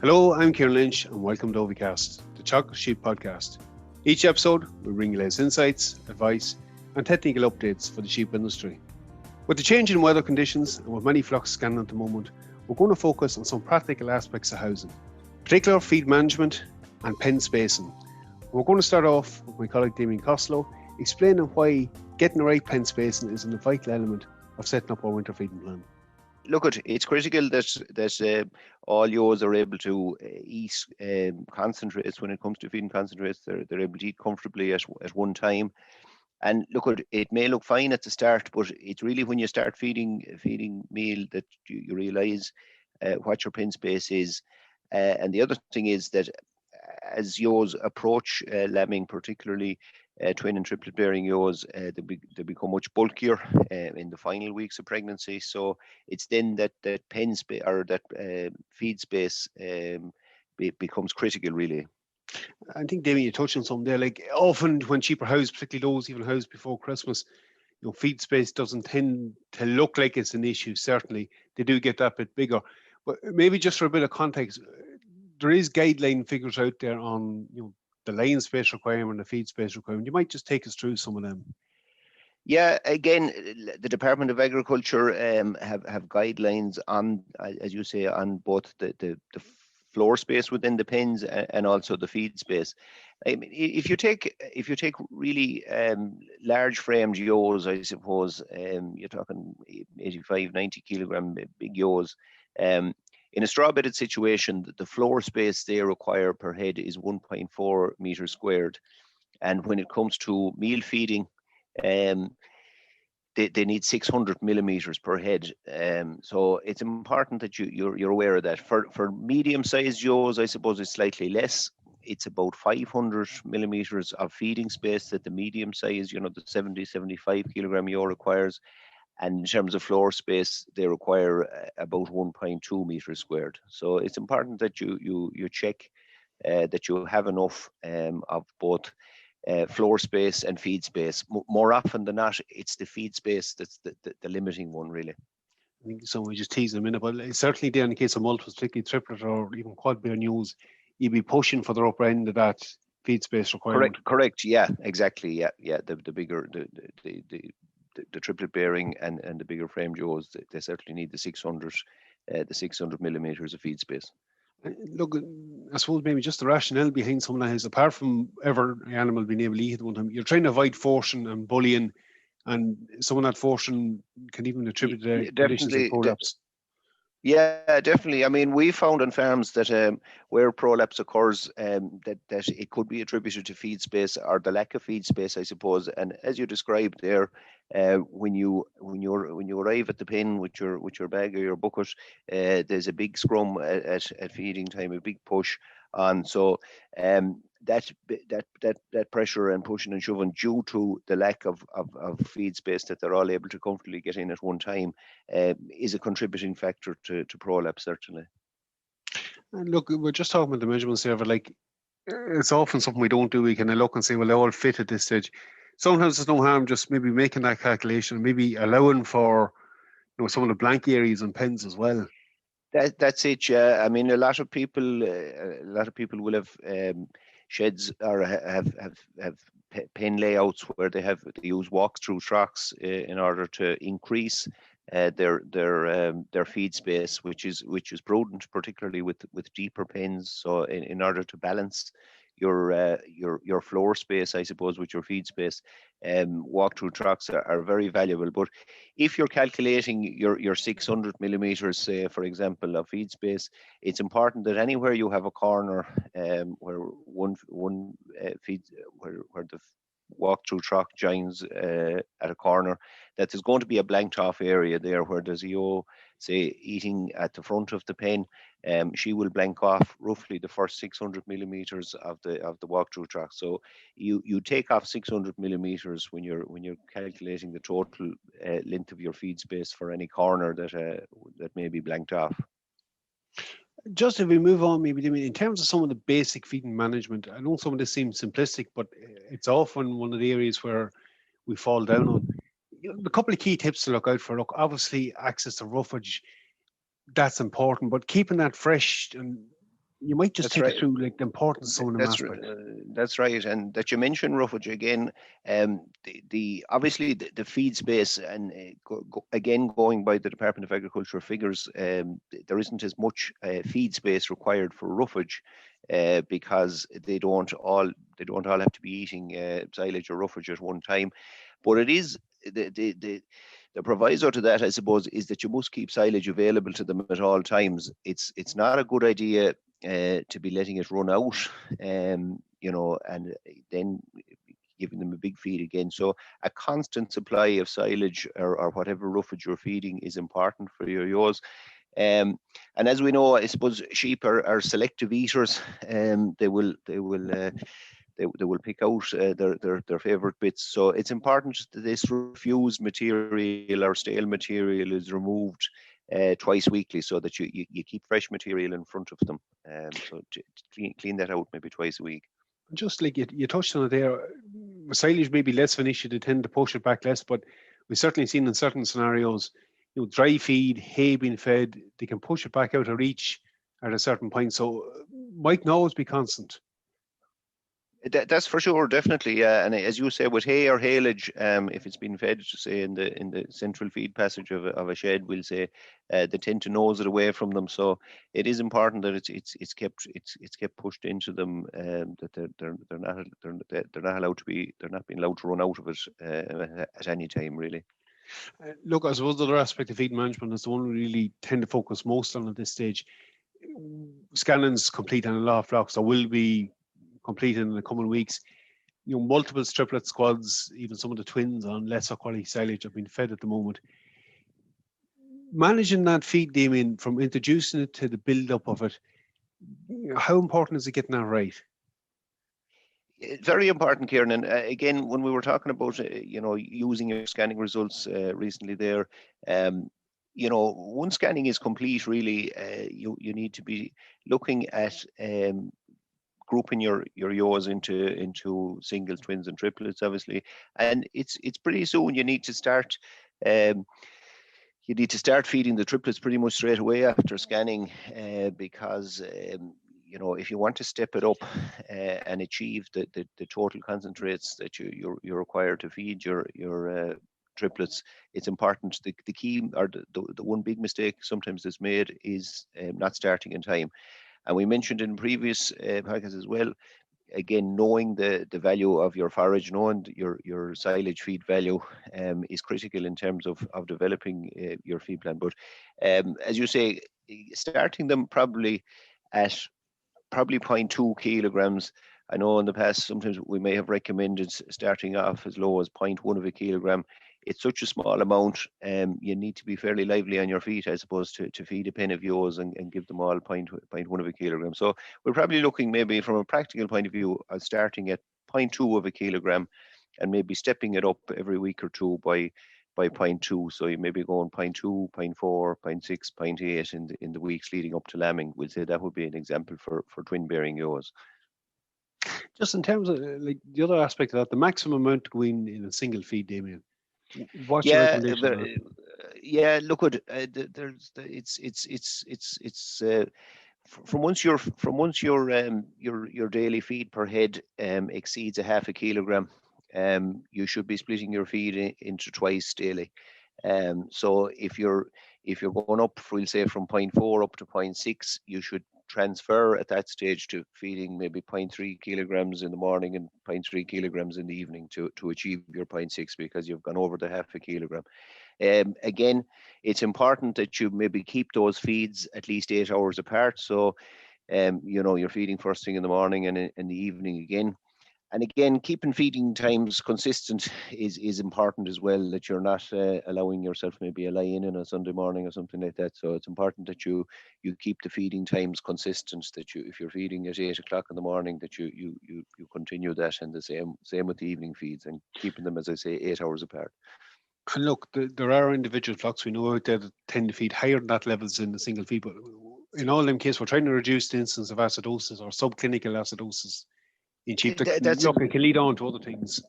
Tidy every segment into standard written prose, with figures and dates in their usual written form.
Hello, I'm Ciarán Lynch and welcome to Ovicast, the Teagasc Sheep podcast. Each episode, we bring you latest insights, advice and technical updates for the sheep industry. With the change in weather conditions and with many flocks scanning at the moment, we're going to focus on some practical aspects of housing, particular feed management and pen spacing. We're going to start off with my colleague Damian Costello, explaining why getting the right pen spacing is a vital element of setting up our winter feeding plan. Look, it's critical that all ewes are able to eat concentrates. When it comes to feeding concentrates, they're able to eat comfortably at one time. And look, it may look fine at the start, but it's really when you start feeding meal that you realise what your pen space is. And the other thing is that as ewes approach lambing, particularly twin and triplet bearing ewes, they become much bulkier in the final weeks of pregnancy. So it's then that pen space or that feed space becomes critical, really. I think, Damien, you touched on something there. Like often when sheep are housed, particularly those even housed before Christmas, feed space doesn't tend to look like it's an issue. Certainly, they do get that bit bigger. But maybe just for a bit of context, there is guideline figures out there on the line space requirement, the feed space requirement. You might just take us through some of them. Yeah, again, the Department of Agriculture have guidelines on, as you say, on both the floor space within the pens and also the feed space. I mean, if you take really large framed ewes, I suppose you're talking 85, 90 kilogram big ewes. In a straw bedded situation, the floor space they require per head is 1.4 meters squared, and when it comes to meal feeding, they need 600 millimeters per head. So it's important that you're aware of that. For medium-sized ewes, I suppose it's slightly less. It's about 500 millimeters of feeding space that the medium size, the 70, 75 kilogram ewe requires. And in terms of floor space, they require about 1.2 meters squared. So it's important that you check that you have enough of both floor space and feed space. More often than not, it's the feed space that's the limiting one, really. I think so. We just tease in a minute, but certainly there in the case of multiples, particularly triplet or even quad bear ewes, you'd be pushing for the upper end of that feed space requirement. Correct. Yeah, exactly. Yeah. The bigger the triplet bearing and the bigger framed ewes, they certainly need the 600 millimeters of feed space. Look, I suppose maybe just the rationale behind some of that is, apart from every animal being able to eat at one time, you're trying to avoid forcing and bullying, and some of that forcing can even attribute to conditions like prolapse. Yeah, definitely. I mean, we found on farms that where prolapse occurs, that it could be attributed to feed space or the lack of feed space, I suppose. And as you described there, when you arrive at the pen with your bag or your bucket, there's a big scrum at feeding time, a big push on. So that pressure and pushing and shoving due to the lack of feed space that they're all able to comfortably get in at one time is a contributing factor to prolapse, certainly. And look, we're just talking about the measurements there, but like it's often something we don't do. We kind of look and say, well, they all fit at this stage. Sometimes there's no harm just maybe making that calculation, maybe allowing for some of the blank areas and pens as well. That's it. Yeah, I mean, a lot of people will have sheds or have pen layouts where they use walk-through tracks in order to increase their feed space, which is prudent, particularly with deeper pens. So in order to balance your floor space, I suppose, with your feed space, walk-through tracks are very valuable. But if you're calculating your 600 millimeters, say, for example, of feed space, it's important that anywhere you have a corner where one feed where the walk-through track joins at a corner, that there's going to be a blanked off area there where there's a ewe, say, eating at the front of the pen. She will blank off roughly the first 600 millimeters of the walk-through track. So you take off 600 millimeters when you're calculating the total length of your feed space for any corner that may be blanked off. Just if we move on, maybe in terms of some of the basic feeding management, I know some of this seems simplistic, but it's often one of the areas where we fall down on. A couple of key tips to look out for. Look, obviously, access to roughage, that's important, but keeping that fresh and You might just That's take right. us through like the importance of some of them That's aspects. that's right, and that you mentioned roughage again. The obviously the feed space, and again going by the Department of Agriculture figures, there isn't as much feed space required for roughage because they don't all have to be eating silage or roughage at one time. But it is the proviso to that, I suppose, is that you must keep silage available to them at all times. It's not a good idea to be letting it run out, and then giving them a big feed again. So a constant supply of silage or whatever roughage you're feeding is important for your ewes. And as we know, I suppose sheep are selective eaters. They will pick out their favorite bits. So it's important that this refused material or stale material is removed twice weekly, so that you keep fresh material in front of them. So to clean that out maybe twice a week. Just like you touched on it there, silage may be less of an issue. They tend to push it back less, but we've certainly seen in certain scenarios, dry feed, hay being fed, they can push it back out of reach at a certain point. So might not always be constant. That's for sure, definitely. And as you say, with hay or haylage, if it's been fed, say in the central feed passage of a shed, we'll say they tend to nose it away from them. So it is important that it's kept pushed into them, that they're not allowed to be, they're not being allowed to run out of it at any time, really. Look, I suppose the other aspect of feed management is the one we really tend to focus most on at this stage. Scanning's complete on a lot of flocks, or will be completed in the coming weeks. Multiple triplet squads, even some of the twins on lesser quality silage have been fed at the moment. Managing that feed, Damian, from introducing it to the build-up of it, how important is it getting that right? Very important, Ciarán. And again, when we were talking about using your scanning results recently there, once scanning is complete, really, you need to be looking at grouping your ewes into singles, twins, and triplets, obviously. And it's pretty soon you need to start. You need to start feeding the triplets pretty much straight away after scanning, because if you want to step it up and achieve the total concentrates that you're required to feed your triplets, it's important. The key, or the one big mistake sometimes that's made, is not starting in time. And we mentioned in previous podcasts as well, again, knowing the value of your forage, knowing your silage feed value is critical in terms of developing your feed plan. But as you say, starting them probably at 0.2 kilograms. I know in the past sometimes we may have recommended starting off as low as 0.1 of a kilogram. It's such a small amount, you need to be fairly lively on your feet, I suppose, to feed a pen of ewes and give them all 0.1 of a kilogram. So we're probably looking, maybe from a practical point of view, starting at 0.2 of a kilogram and maybe stepping it up every week or two by 0.2. So you may be going 0.2, 0.4, 0.6, 0.8 in the weeks leading up to lambing. We'll say that would be an example for twin bearing ewes. Just in terms of like the other aspect of that, the maximum amount to go in a single feed, Damian. What's your recommendation? Look, it's from once your daily feed per head exceeds a half a kilogram, you should be splitting your feed into twice daily. So if you're going up, we'll say from 0.4 up to 0.6, you should transfer at that stage to feeding maybe 0.3 kilograms in the morning and 0.3 kilograms in the evening to achieve your 0.6, because you've gone over the half a kilogram. Again, it's important that you maybe keep those feeds at least 8 hours apart. So, you're feeding first thing in the morning and in the evening again. And again, keeping feeding times consistent is important as well, that you're not allowing yourself maybe a lie-in on a Sunday morning or something like that. So it's important that you keep the feeding times consistent, that if you're feeding at 8 o'clock in the morning, that you continue that, and the same with the evening feeds, and keeping them, as I say, 8 hours apart. And look, there are individual flocks we know out there that tend to feed higher than that levels in the single feed, but in all them cases, we're trying to reduce the instance of acidosis or subclinical acidosis in sheep. It can lead on to other things.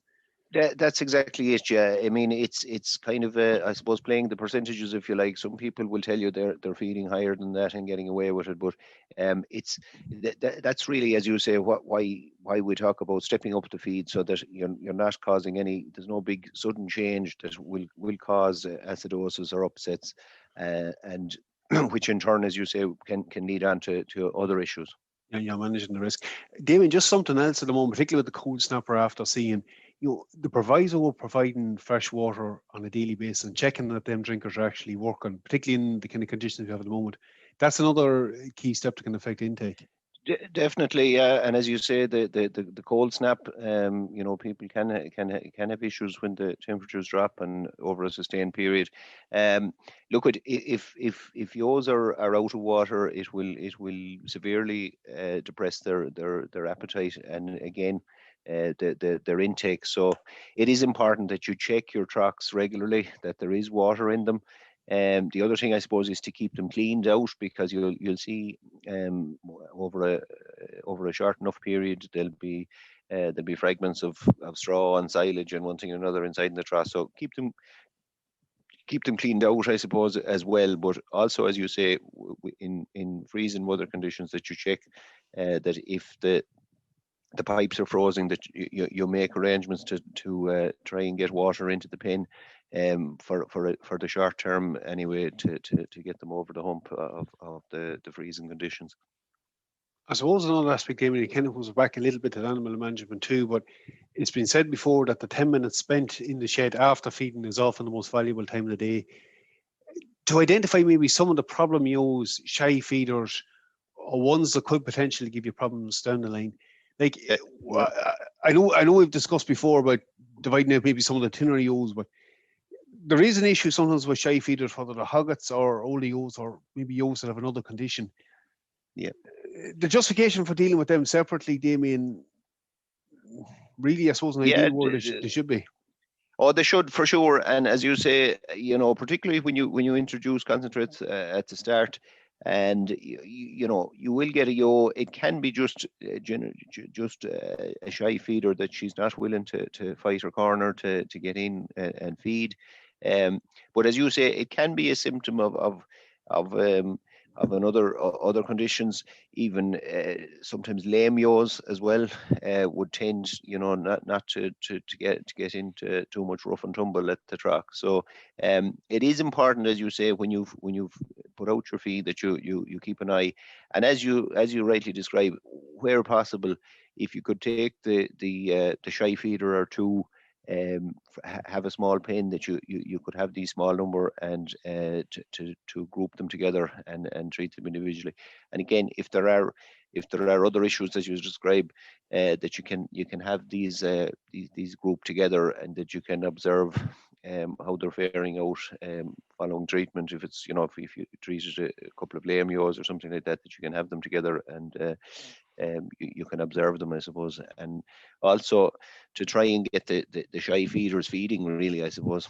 That's exactly it, yeah. I mean, it's kind of I suppose playing the percentages, if you like. Some people will tell you they're feeding higher than that and getting away with it, but it's that's really, as you say, why we talk about stepping up the feed so that you're not causing any. There's no big sudden change that will cause acidosis or upsets, and which in turn, as you say, can lead on to other issues. And you're managing the risk. Damien, just something else at the moment, particularly with the cold snapper after seeing, the proviso of providing fresh water on a daily basis and checking that them drinkers are actually working, particularly in the kind of conditions we have at the moment. That's another key step that can affect intake. Definitely, yeah. And as you say, the cold snap, people can have issues when the temperatures drop and over a sustained period. Look at if ewes are out of water, it will severely depress their appetite and again their intake. So it is important that you check your troughs regularly, that there is water in them. The other thing, I suppose, is to keep them cleaned out, because you'll see over a short enough period there'll be fragments of straw and silage and one thing or another inside the trough. So keep them cleaned out, I suppose, as well. But also, as you say, in freezing weather conditions, that you check that if the pipes are frozen, that you make arrangements to try and get water into the pen for the short term anyway, to get them over the hump of the freezing conditions. I suppose another aspect, Damien, it kind of goes back a little bit to animal management too, but it's been said before that the 10 minutes spent in the shed after feeding is often the most valuable time of the day. To identify maybe some of the problem ewes, shy feeders, or ones that could potentially give you problems down the line. Like, I know we've discussed before about dividing out maybe some of the thinner ewes, but there is an issue sometimes with shy feeders, whether they're hoggets or older ewes or maybe ewes that have another condition. Yeah. The justification for dealing with them separately, Damien, really, I suppose, in the ideal world, they should be. Oh, they should, for sure. And as you say, particularly when you introduce concentrates at the start, and you will get a ewe. It can be just a shy feeder that she's not willing to fight her corner to get in and feed. But as you say, it can be a symptom of other conditions. Even sometimes lame ewes as well would tend, not to get into too much rough and tumble at the track. So it is important, as you say, when you've put out your feed, that you keep an eye. And as you rightly describe, where possible, if you could take the shy feeder or two, have a small pen that you could have these small number, and to group them together and treat them individually. And again, if there are other issues as you describe, that you can have these grouped together, and that you can observe how they're faring out following treatment. If it's if you treated a couple of lame ewes or something like that, that you can have them together, and you can observe them, I suppose, and also to try and get the shy feeders feeding, really, I suppose.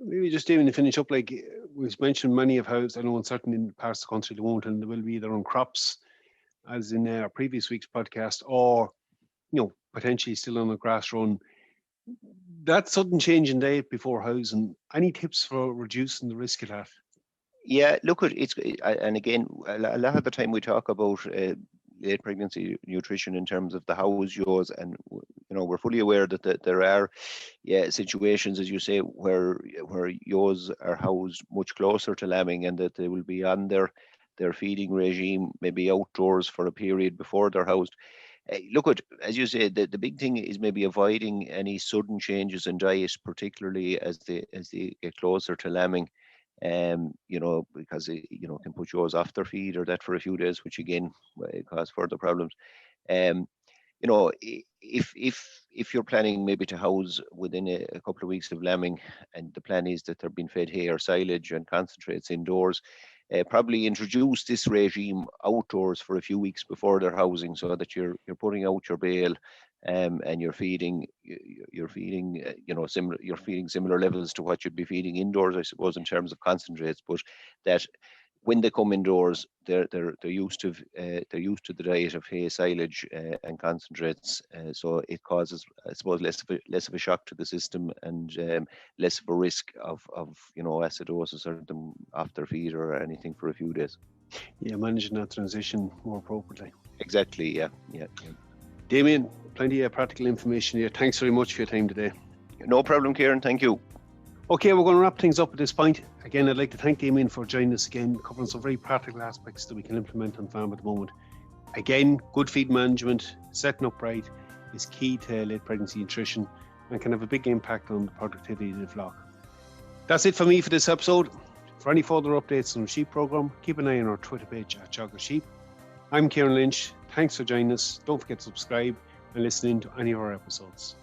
Maybe just even to finish up, like we've mentioned, many of houses, I know in certain parts of the country they won't, and there will be their own crops, as in our previous week's podcast, or potentially still on a grass run. That sudden change in diet before housing, any tips for reducing the risk of that? Yeah, look, and again, a lot of the time we talk about late pregnancy nutrition in terms of the house ewes, and we're fully aware that there are situations, as you say, where ewes are housed much closer to lambing, and that they will be on their feeding regime, maybe outdoors for a period before they're housed. Look, as you say, the big thing is maybe avoiding any sudden changes in diet, particularly as they get closer to lambing. Because it can put yours off their feed or that for a few days, which again cause further problems. If you're planning maybe to house within a couple of weeks of lambing, and the plan is that they're being fed hay or silage and concentrates indoors, probably introduce this regime outdoors for a few weeks before their housing, so that you're putting out your bale, and you're feeding similar levels to what you'd be feeding indoors, I suppose, in terms of concentrates, but that when they come indoors, they're used to the diet of hay, silage, and concentrates. So it causes, I suppose, less of a shock to the system, and less of a risk of acidosis or them off their feet or anything for a few days. Yeah, managing that transition more appropriately. Exactly. Yeah. Damian, plenty of practical information here. Thanks very much for your time today. No problem, Ciarán. Thank you. Okay, we're going to wrap things up at this point. Again, I'd like to thank Damian for joining us again, covering some very practical aspects that we can implement on farm at the moment. Again, good feed management, setting up right, is key to late pregnancy nutrition and can have a big impact on the productivity of the flock. That's it for me for this episode. For any further updates on the sheep programme, keep an eye on our Twitter page at Teagasc Sheep. I'm Ciarán Lynch. Thanks for joining us. Don't forget to subscribe and listen in to any of our episodes.